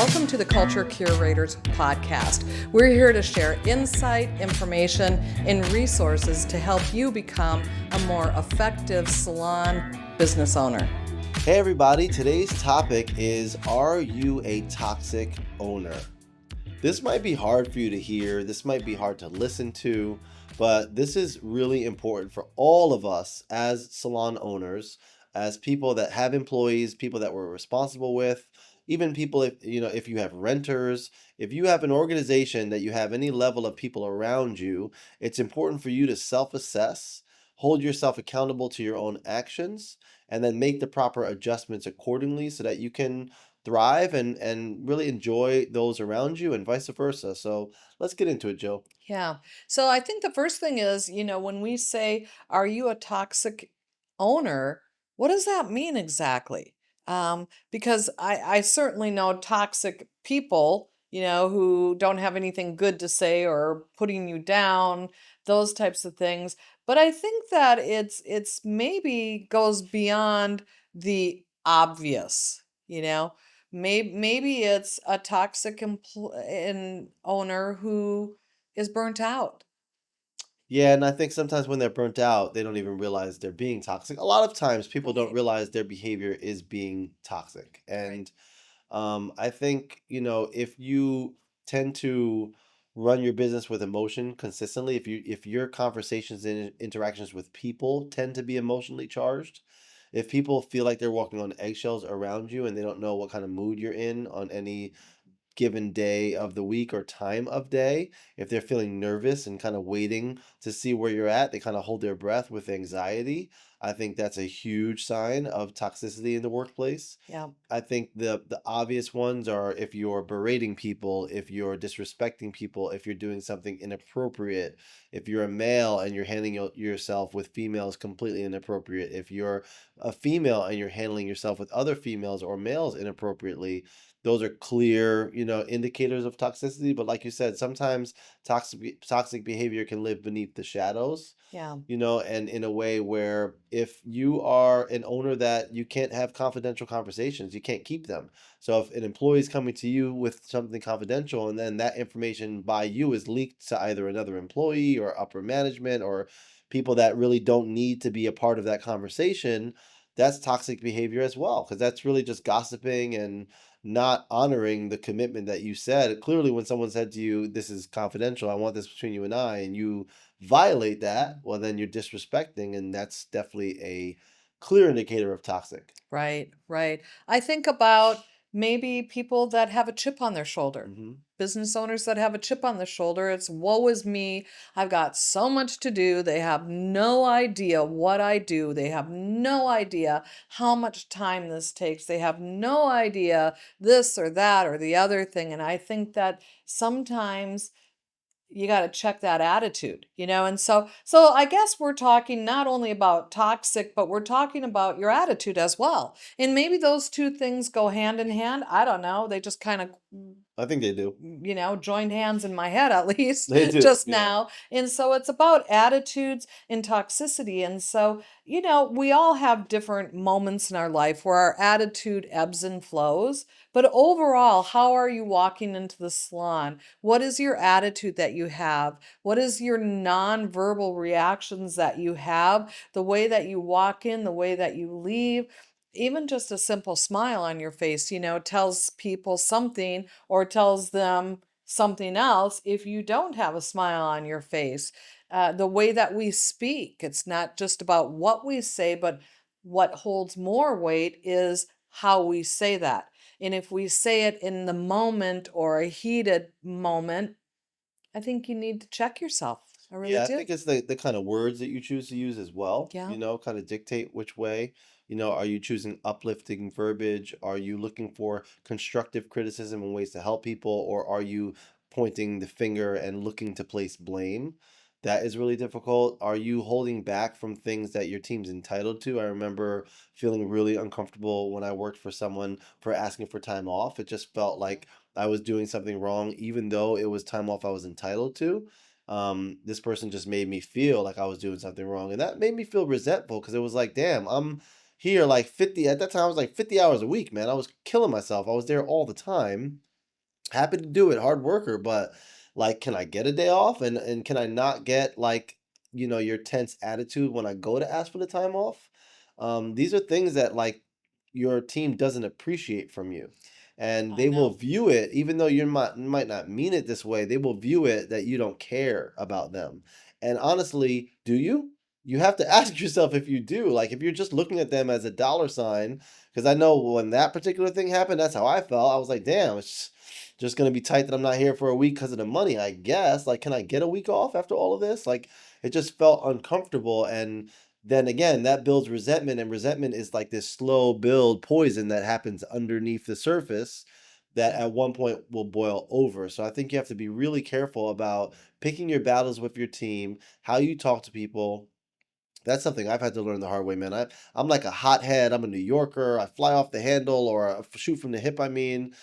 Welcome to the Culture Curators podcast. We're here to share insight, information, and resources to help you become a more effective salon business owner. Hey everybody, today's topic is, are you a toxic owner? This might be hard for you to hear, this might be hard to listen to, but this is really important for all of us as salon owners, as people that have employees, people that we're responsible with, even people if you have renters, if you have an organization that you have any level of people around you, it's important for you to self-assess, hold yourself accountable to your own actions, and then make the proper adjustments accordingly so that you can thrive and really enjoy those around you and vice versa. So let's get into it, Joe. Yeah. So I think the first thing is, when we say, are you a toxic owner? What does that mean exactly? Because I certainly know toxic people, who don't have anything good to say or putting you down, those types of things. But I think that it's maybe goes beyond the obvious, Maybe it's a toxic owner who is burnt out. Yeah, and I think sometimes when they're burnt out, they don't even realize they're being toxic. A lot of times people don't Right. realize their behavior is being toxic. Right. And I think, if you tend to run your business with emotion consistently, if your conversations and interactions with people tend to be emotionally charged, if people feel like they're walking on eggshells around you and they don't know what kind of mood you're in on any given day of the week or time of day, if they're feeling nervous and kind of waiting to see where you're at, they kind of hold their breath with anxiety. I think that's a huge sign of toxicity in the workplace. Yeah. I think the obvious ones are if you're berating people, if you're disrespecting people, if you're doing something inappropriate, if you're a male and you're handling yourself with females completely inappropriate, if you're a female and you're handling yourself with other females or males inappropriately, those are clear, indicators of toxicity. But like you said, sometimes toxic behavior can live beneath the shadows, Yeah. and in a way where if you are an owner that you can't have confidential conversations, you can't keep them. So if an employee is coming to you with something confidential and then that information by you is leaked to either another employee or upper management or people that really don't need to be a part of that conversation, that's toxic behavior as well, because that's really just gossiping and not honoring the commitment that you said. Clearly, when someone said to you, "This is confidential, I want this between you and I," and you violate that, well, then you're disrespecting, and that's definitely a clear indicator of toxic. Right. Right. I think about maybe people that have a chip on their shoulder. Hmm. Business owners that have a chip on their shoulder. It's woe is me. I've got so much to do. They have no idea what I do. They have no idea how much time this takes. They have no idea this or that or the other thing. And I think that sometimes you got to check that attitude, and so I guess we're talking not only about toxic, but we're talking about your attitude as well, and maybe those two things go hand in hand. I don't know, they just kind of I think they do. joined hands in my head, at least They do. just Yeah. now. And so it's about attitudes and toxicity. And so, we all have different moments in our life where our attitude ebbs and flows. But overall, how are you walking into the salon? What is your attitude that you have? What is your nonverbal reactions that you have? The way that you walk in, the way that you leave, even just a simple smile on your face, tells people something or tells them something else if you don't have a smile on your face. The way that we speak, it's not just about what we say, but what holds more weight is how we say that. And if we say it in the moment or a heated moment, I think you need to check yourself. I really Yeah, I do. think it's the kind of words that you choose to use as well, Yeah. kind of dictate which way. Are you choosing uplifting verbiage? Are you looking for constructive criticism and ways to help people? Or are you pointing the finger and looking to place blame? That is really difficult. Are you holding back from things that your team's entitled to? I remember feeling really uncomfortable when I worked for someone for asking for time off. It just felt like I was doing something wrong, even though it was time off I was entitled to. This person just made me feel like I was doing something wrong, and that made me feel resentful because it was like, damn, I'm here like 50 at that time. I was like 50 hours a week, man. I was killing myself. I was there all the time, Happy to do it, hard worker, but like, can I get a day off? And can I not get like, your tense attitude when I go to ask for the time off? These are things that like your team doesn't appreciate from you. And I they will know. view it, even though you might not mean it this way, they will view it that you don't care about them. And honestly, do you? You have to ask yourself if you do. Like if you're just looking at them as a dollar sign, because I know when that particular thing happened, that's how I felt. I was like, damn, it's just gonna be tight that I'm not here for a week because of the money, I guess. Like, can I get a week off after all of this? Like, it just felt uncomfortable. And then again, that builds resentment, and resentment is like this slow build poison that happens underneath the surface that at one point will boil over. So I think you have to be really careful about picking your battles with your team, how you talk to people. That's something I've had to learn the hard way, man. I'm like a hothead. I'm a New Yorker. I fly off the handle or shoot from the hip. I mean,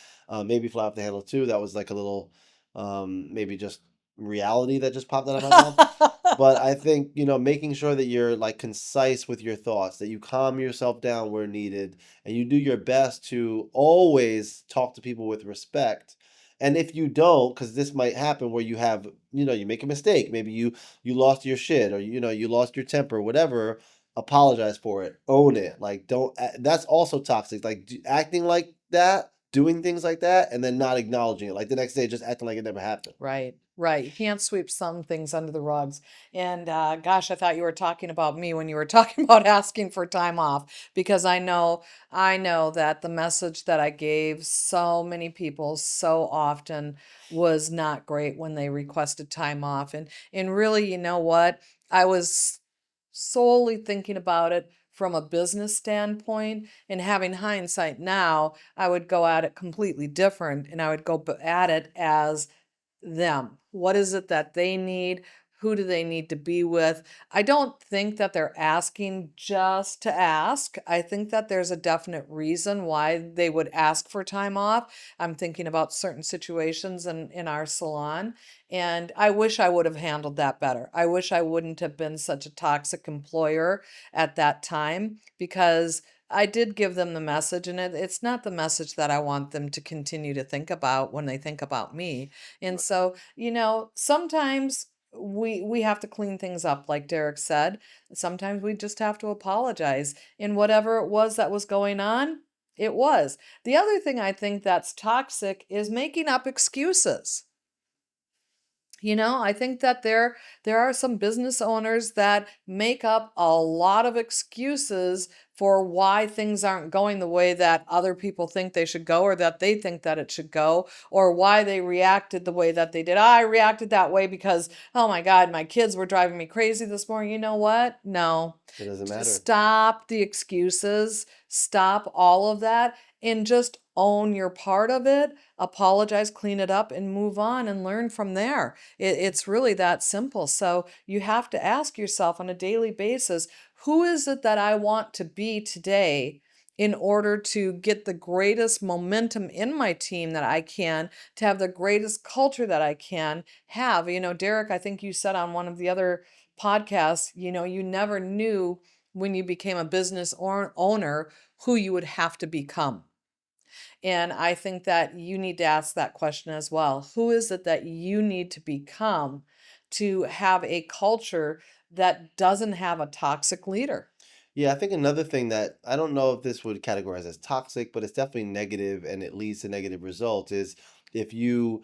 maybe fly off the handle too. That was like a little, maybe just reality that just popped out of my mouth. But I think, making sure that you're like concise with your thoughts, that you calm yourself down where needed, and you do your best to always talk to people with respect. And if you don't, because this might happen where you have, you make a mistake, maybe you lost your shit or you lost your temper, whatever, apologize for it, own it. Like don't that's also toxic. Like acting like that, doing things like that and then not acknowledging it. Like the next day just acting like it never happened. Right, right. You can't sweep some things under the rugs. And gosh, I thought you were talking about me when you were talking about asking for time off, because I know that the message that I gave so many people so often was not great when they requested time off. And really, you know what? I was solely thinking about it from a business standpoint, and having hindsight now, I would go at it completely different, and I would go at it as them. What is it that they need? Who do they need to be with? I don't think that they're asking just to ask. I think that there's a definite reason why they would ask for time off. I'm thinking about certain situations in our salon, and I wish I would have handled that better. I wish I wouldn't have been such a toxic employer at that time, because I did give them the message, and it's not the message that I want them to continue to think about when they think about me. And Right. so, sometimes we have to clean things up, like Derek said. Sometimes we just have to apologize. And whatever it was that was going on, it was. The other thing I think that's toxic is making up excuses. I think that there are some business owners that make up a lot of excuses for why things aren't going the way that other people think they should go, or that they think that it should go, or why they reacted the way that they did. I reacted that way because, oh my God, my kids were driving me crazy this morning. You know what? No. It doesn't matter. Stop the excuses, stop all of that, and just own your part of it, apologize, clean it up, and move on and learn from there. It's really that simple. So you have to ask yourself on a daily basis, who is it that I want to be today in order to get the greatest momentum in my team that I can, to have the greatest culture that I can have? Derek, I think you said on one of the other podcasts, you never knew when you became a business or owner who you would have to become. And I think that you need to ask that question as well. Who is it that you need to become to have a culture that doesn't have a toxic leader? Yeah, I think another thing that I don't know if this would categorize as toxic, but it's definitely negative and it leads to negative results is if you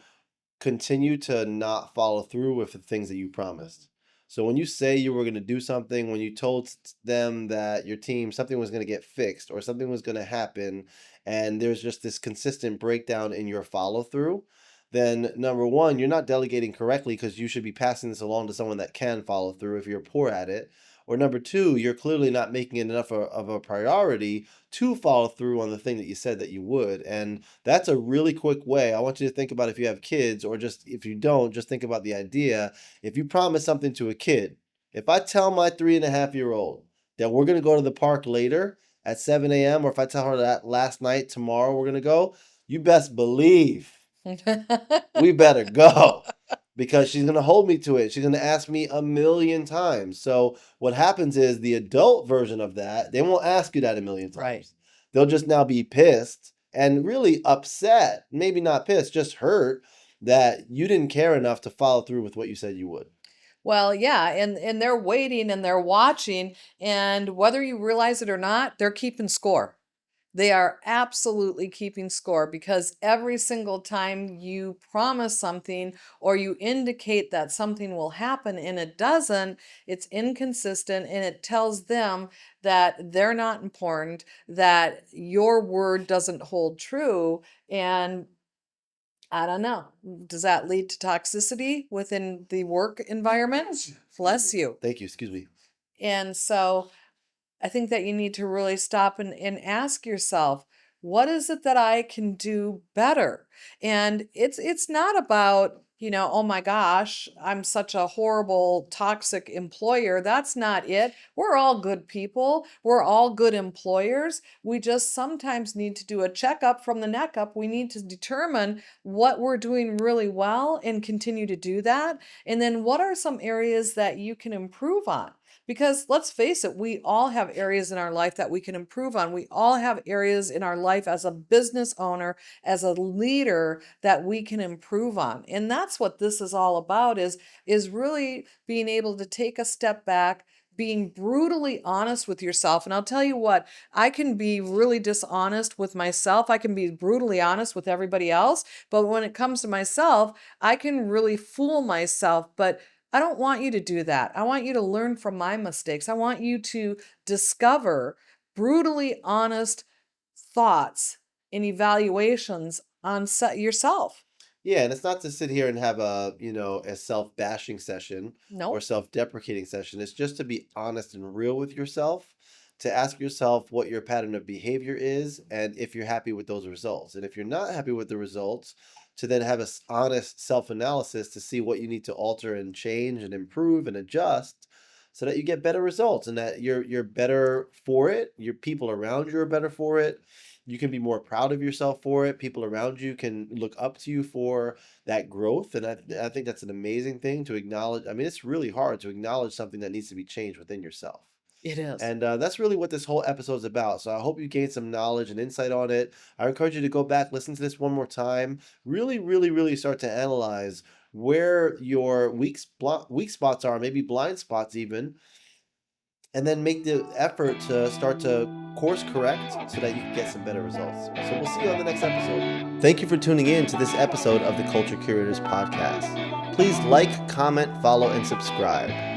continue to not follow through with the things that you promised. So when you say you were going to do something, when you told them that your team something was going to get fixed or something was going to happen, and there's just this consistent breakdown in your follow through, then number one, you're not delegating correctly because you should be passing this along to someone that can follow through if you're poor at it. Or number two, you're clearly not making it enough of a priority to follow through on the thing that you said that you would. And that's a really quick way. I want you to think about if you have kids, or just if you don't, just think about the idea. If you promise something to a kid, if I tell my 3.5-year-old that we're going to go to the park later at 7 a.m., or if I tell her that last night, tomorrow we're going to go, you best believe we better go because she's going to hold me to it. She's going to ask me a million times. So what happens is the adult version of that, they won't ask you that a million times. Right. They'll just now be pissed and really upset, maybe not pissed, just hurt that you didn't care enough to follow through with what you said you would. Well, yeah, and they're waiting and they're watching, and whether you realize it or not, they're keeping score. They are absolutely keeping score because every single time you promise something or you indicate that something will happen and it doesn't, it's inconsistent and it tells them that they're not important, that your word doesn't hold true. And I don't know, does that lead to toxicity within the work environment? Bless you. Thank you. Excuse me. And so I think that you need to really stop and ask yourself, what is it that I can do better? And it's not about, oh my gosh, I'm such a horrible, toxic employer. That's not it. We're all good people. We're all good employers. We just sometimes need to do a checkup from the neck up. We need to determine what we're doing really well and continue to do that. And then what are some areas that you can improve on? Because let's face it, we all have areas in our life that we can improve on. We all have areas in our life as a business owner, as a leader that we can improve on. And that's what this is all about is really being able to take a step back, being brutally honest with yourself. And I'll tell you what, I can be really dishonest with myself. I can be brutally honest with everybody else. But when it comes to myself, I can really fool myself. But I don't want you to do that. I want you to learn from my mistakes. I want you to discover brutally honest thoughts and evaluations on yourself. Yeah, and it's not to sit here and have a self-bashing session or Nope, self-deprecating session. It's just to be honest and real with yourself, to ask yourself what your pattern of behavior is and if you're happy with those results. And if you're not happy with the results, to then have a honest self-analysis to see what you need to alter and change and improve and adjust so that you get better results and that you're better for it, your people around you are better for it. You can be more proud of yourself for it. People around you can look up to you for that growth. And I think that's an amazing thing to acknowledge. I mean, it's really hard to acknowledge something that needs to be changed within yourself. it is. And that's really what this whole episode is about. So I hope you gained some knowledge and insight on it. I encourage you to go back, listen to this one more time. Really, really, really start to analyze where your weak spots are, maybe blind spots even, and then make the effort to start to course correct so that you can get some better results. So we'll see you on the next episode. Thank you for tuning in to this episode of the Culture Curators podcast. Please like, comment, follow, and subscribe.